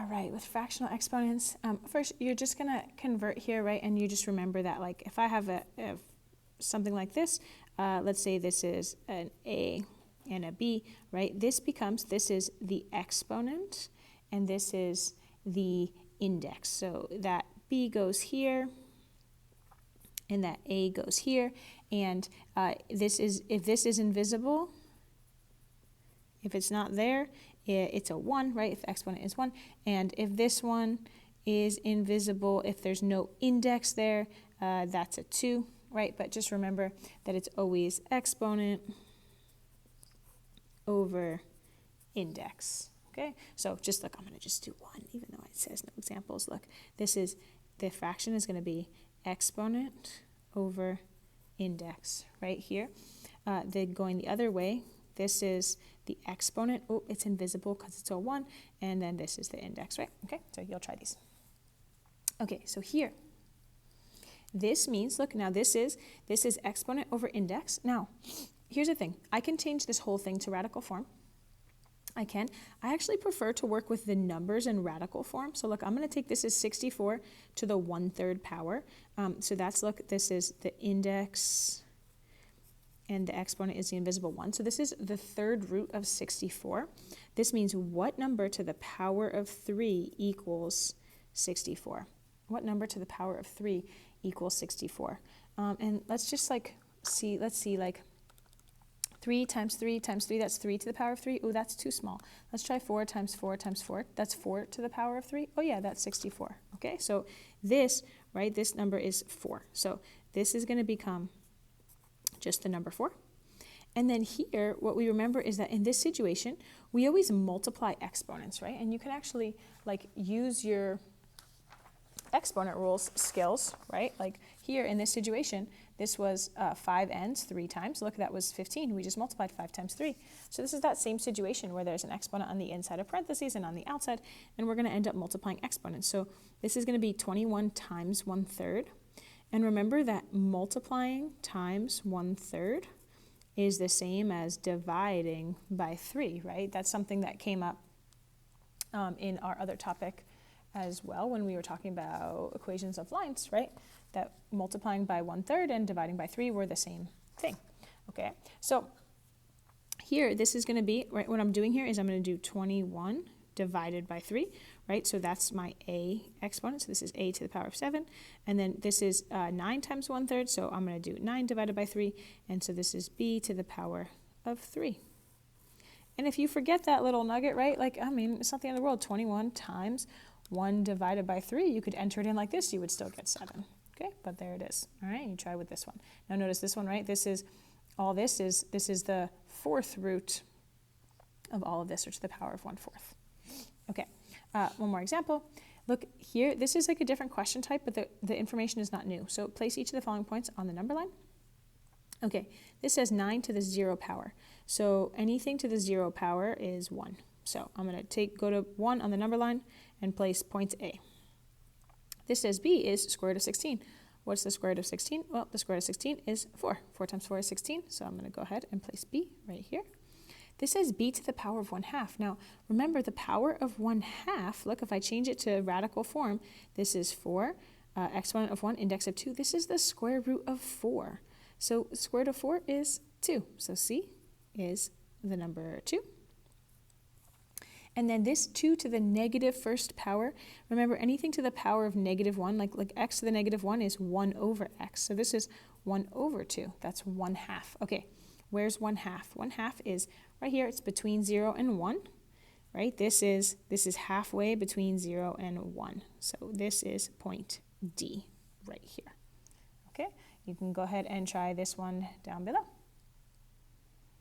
All right, with fractional exponents, first you're just going to convert here, right? And you just remember that, like, if I have something like this, let's say this is an a and a b, right? This is the exponent, and this is the index. So that b goes here, and that a goes here, and if this is invisible, if it's not there, it's a 1, right? If the exponent is 1. And if this one is invisible, if there's no index there, that's a 2, right? But just remember that it's always exponent over index, okay? So just look, I'm going to just do 1, even though it says no examples. Look, the fraction is going to be exponent over index right here. Then going the other way, this is the exponent. Oh, it's invisible because it's a 1. And then this is the index, right? Okay, so you'll try these. Okay, so here, this means, look, now this is exponent over index. Now, here's the thing. I can change this whole thing to radical form. I can. I actually prefer to work with the numbers in radical form. So look, I'm going to take this as 64 to the 1/3 power. So that's, look, this is the index, and the exponent is the invisible 1. So this is the 3rd root of 64. This means what number to the power of 3 equals 64? What number to the power of 3 equals 64? And let's just see, like 3 times 3 times 3, that's 3 to the power of 3. Oh, that's too small. Let's try 4 times 4 times 4. That's 4 to the power of 3. Oh yeah, that's 64. Okay, so this, right, this number is 4. So this is going to become just the number 4. And then here, what we remember is that in this situation, we always multiply exponents, right? And you can actually, like, use your exponent rules skills, right? Like here in this situation, this was 5 n's 3 times. Look, that was 15. We just multiplied 5 times 3. So this is that same situation where there's an exponent on the inside of parentheses and on the outside, and we're going to end up multiplying exponents. So this is going to be 21 times 1/3. And remember that multiplying times 1/3 is the same as dividing by 3, right? That's something that came up in our other topic as well when we were talking about equations of lines, right? That multiplying by 1/3 and dividing by 3 were the same thing, okay? So here, this is going to be, right, what I'm doing here is I'm going to do 21 divided by 3, right? So that's my a exponent. So this is a to the power of 7. And then this is 9 times 1/3. So I'm going to do 9 divided by 3. And so this is b to the power of 3. And if you forget that little nugget, right? Like, I mean, it's not the end of the world. 21 times 1 divided by 3. You could enter it in like this. You would still get 7. Okay, but there it is. All right, you try with this one. Now notice this one, right? This is the 4th root of all of this, or to the power of 1/4. Okay, one more example. Look here, this is like a different question type, but the information is not new. So place each of the following points on the number line. Okay, this says 9 to the 0 power. So anything to the 0 power is 1. So I'm going to go to 1 on the number line and place point A. This says B is square root of 16. What's the square root of 16? Well, the square root of 16 is 4. 4 times 4 is 16. So I'm going to go ahead and place B right here. This says b to the power of 1/2. Now, remember the power of 1/2, look, if I change it to radical form, this is 4, exponent of 1, index of 2. This is the square root of 4. So square root of 4 is 2. So C is the number 2. And then this 2 to the negative 1st power, remember anything to the power of -1, like x to the -1 is 1 over x. So this is 1 over 2. That's 1/2. Okay, where's 1/2? 1/2 is right here. It's between 0 and 1, right? This is halfway between 0 and 1. So this is point D right here. Okay, you can go ahead and try this one down below.